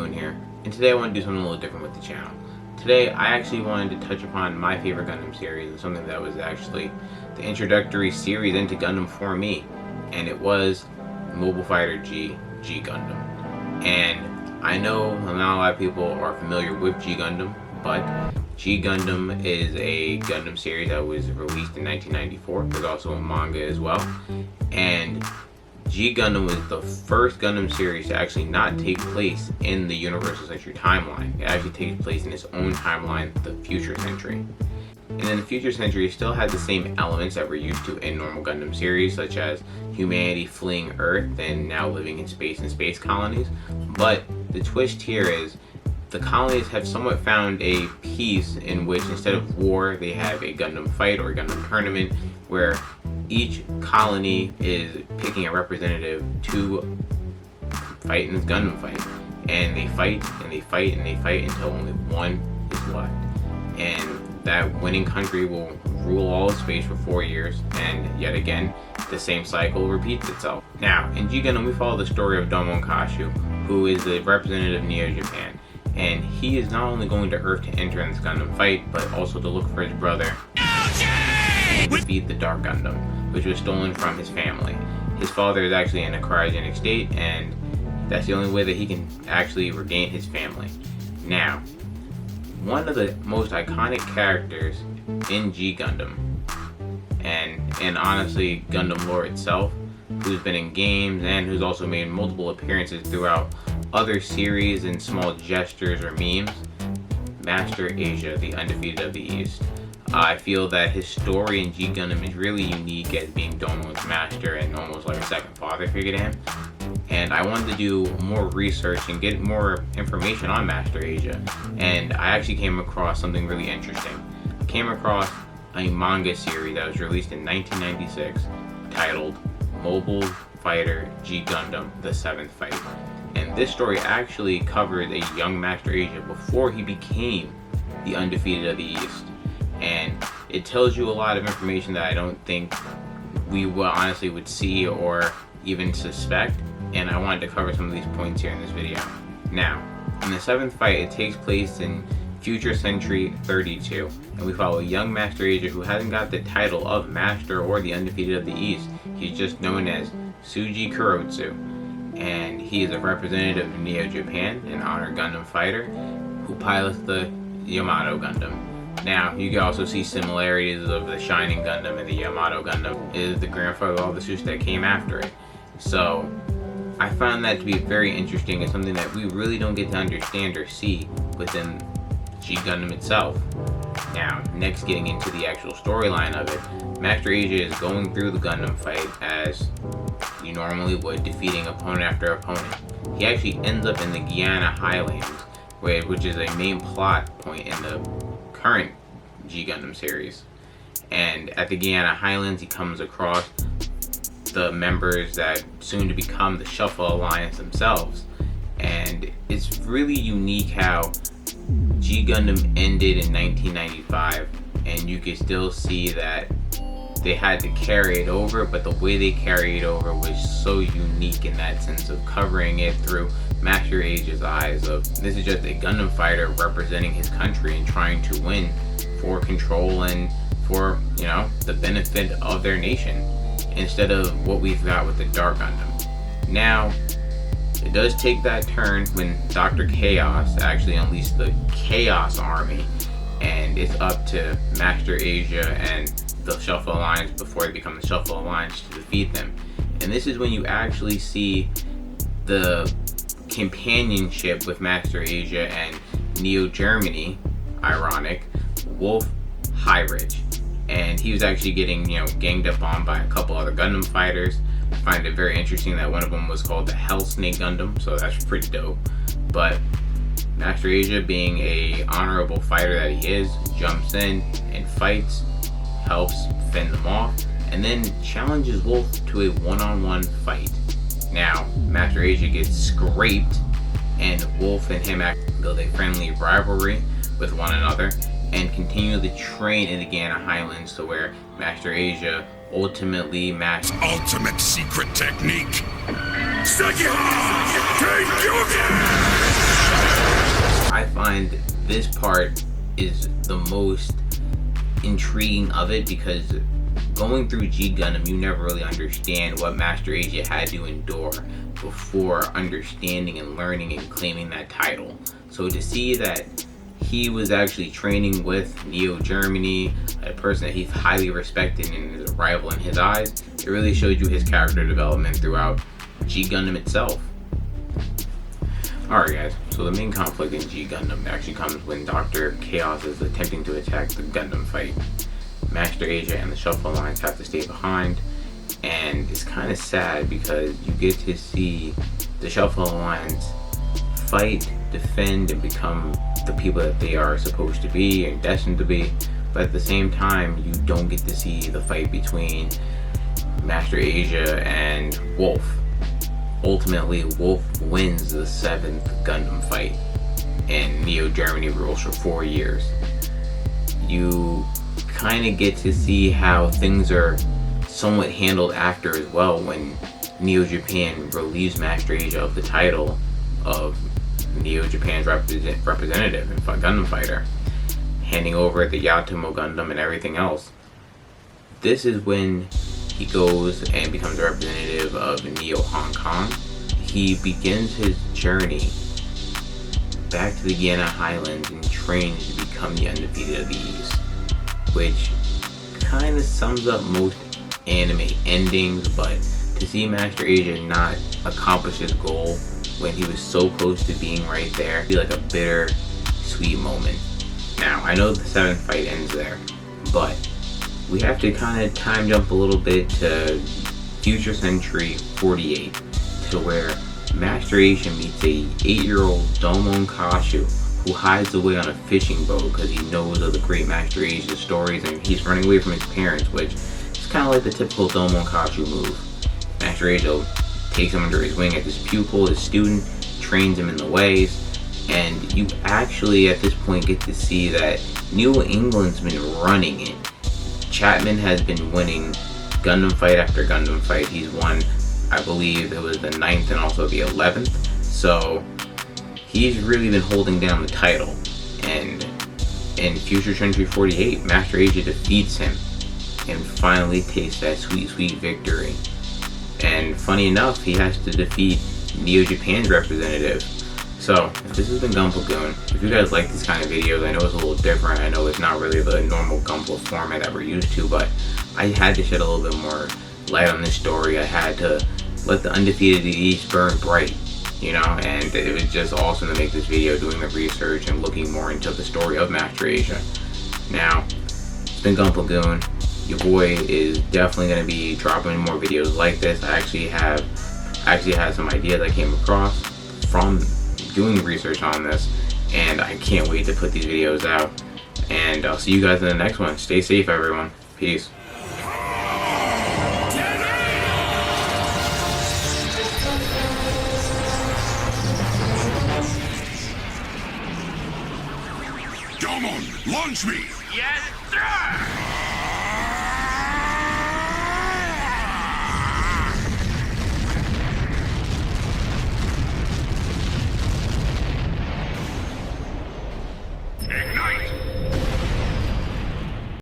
GunplaGoon here, and today I want to do something a little different with the channel. Today I actually wanted to touch upon my favorite Gundam series, and something that was actually the introductory series into Gundam for me, and it was Mobile Fighter G Gundam. And I know not a lot of people are familiar with G Gundam, but G Gundam is a Gundam series that was released in 1994. There's also a manga as well, and G Gundam was the first Gundam series to actually not take place in the Universal Century timeline. It actually takes place in its own timeline, the Future Century. And in the Future Century, it still had the same elements that we're used to in normal Gundam series, such as humanity fleeing Earth and now living in space and space colonies. But the twist here is the colonies have somewhat found a peace in which instead of war, they have a Gundam fight or a Gundam tournament where each colony is picking a representative to fight in this Gundam fight. And they fight and they fight and they fight until only one is left. And that winning country will rule all of space for 4 years, and yet again, the same cycle repeats itself. Now, in G Gundam, we follow the story of Domon Kashu, who is the representative of Neo-Japan. And he is not only going to Earth to enter in this Gundam fight, but also to look for his brother and defeat the Dark Gundam, which was stolen from his family. His father is actually in a cryogenic state, and that's the only way that he can actually regain his family. Now, one of the most iconic characters in G Gundam, and honestly Gundam lore itself, who's been in games and who's also made multiple appearances throughout other series and small gestures or memes, Master Asia, the Undefeated of the East. I feel that his story in G Gundam is really unique as being Domon's master and almost like a second father figure to him. And I wanted to do more research and get more information on Master Asia. And I actually came across something really interesting. I came across a manga series that was released in 1996 titled Mobile Fighter G Gundam, The 7th Fight. And this story actually covered a young Master Asia before he became the Undefeated of the East. And it tells you a lot of information that I don't think we honestly would see or even suspect. And I wanted to cover some of these points here in this video. Now, in the 7th fight, it takes place in Future Century 32, and we follow a young Master Asia who hasn't got the title of Master or the Undefeated of the East. He's just known as Tsuji Kurotsu, and he is a representative of Neo-Japan, an honored Gundam fighter, who pilots the Yamato Gundam. Now, you can also see similarities of the Shining Gundam and the Yamato Gundam. It is the grandfather of all the suits that came after it. So, I found that to be very interesting and something that we really don't get to understand or see within G Gundam itself. Now, next getting into the actual storyline of it, Master Asia is going through the Gundam fight as you normally would, defeating opponent after opponent. He actually ends up in the Guyana Highlands, which is a main plot point in the current G Gundam series. And at the Guyana Highlands, he comes across the members that soon to become the Shuffle Alliance themselves. And it's really unique how G Gundam ended in 1995, and you can still see that they had to carry it over, but the way they carry it over was so unique in that sense of covering it through Master Asia's eyes of this is just a Gundam fighter representing his country and trying to win for control and for, you know, the benefit of their nation, instead of what we've got with the Dark Gundam. Now, it does take that turn when Dr. Chaos actually unleashed the Chaos Army, and it's up to Master Asia and the Shuffle Alliance before they become the Shuffle Alliance to defeat them. And this is when you actually see the companionship with Master Asia and Neo Germany, ironic, Wolf Heinrich. And he was actually getting, ganged up on by a couple other Gundam fighters. I find it very interesting that one of them was called the Hell Snake Gundam, so that's pretty dope. But Master Asia, being a honorable fighter that he is, jumps in and fights, helps fend them off, and then challenges Wolf to a one-on-one fight. Now, Master Asia gets scraped, and Wolf and him build a friendly rivalry with one another, and continue to train in the Guyana Highlands to where Master Asia ultimately mastered ultimate secret technique. find this part is the most intriguing of it, because going through G Gundam, you never really understand what Master Asia had to endure before understanding and learning and claiming that title. So to see that he was actually training with Neo Germany, a person that he's highly respected and is a rival in his eyes, it really shows you his character development throughout G Gundam itself. Alright guys, so the main conflict in G Gundam actually comes when Dr. Chaos is attempting to attack the Gundam fight. Master Asia and the Shuffle Alliance have to stay behind, and it's kind of sad because you get to see the Shuffle Alliance fight, defend, and become the people that they are supposed to be and destined to be, but at the same time you don't get to see the fight between Master Asia and Wolf. Ultimately, Wolf wins the 7th Gundam fight, and Neo Germany rules for 4 years. You kind of get to see how things are somewhat handled after as well, when Neo Japan relieves Master Asia of the title of Neo Japan's representative and Gundam fighter, handing over the Yatomo Gundam and everything else. This is when he goes and becomes a representative of Neo Hong Kong. He begins his journey back to the Guiana Highlands and trains to become the Undefeated of the East, which kind of sums up most anime endings. But to see Master Asia not accomplish his goal when he was so close to being right there, be like a bitter sweet moment. Now I know the 7th fight ends there, but we have to kind of time jump a little bit to Future Century 48, to where Master Asia meets a 8-year-old Domon Kashu who hides away on a fishing boat because he knows of the great Master Asia stories, and he's running away from his parents, which is kind of like the typical Domon Kashu move. Master Asia takes him under his wing as his pupil, his student, trains him in the ways, and you actually at this point get to see that New England's been running it. Chapman has been winning Gundam fight after Gundam fight. He's won, I believe it was the 9th and also the 11th. So he's really been holding down the title. And in Future Century 48, Master Asia defeats him and finally tastes that sweet, sweet victory. And funny enough, he has to defeat Neo Japan's representative. So, this has been GunplaGoon. If you guys like these kind of videos, I know it's a little different. I know it's not really the normal Gunpla format that we're used to, but I had to shed a little bit more light on this story. I had to let the Undefeated of the East burn bright, you know, and it was just awesome to make this video, doing the research and looking more into the story of Master Asia. Now, it's been GunplaGoon. Your boy is definitely going to be dropping more videos like this. I actually had some ideas I came across from doing research on this, and I can't wait to put these videos out. And I'll see you guys in the next one. Stay safe, everyone. Peace. Domon, launch me! Yes, sir!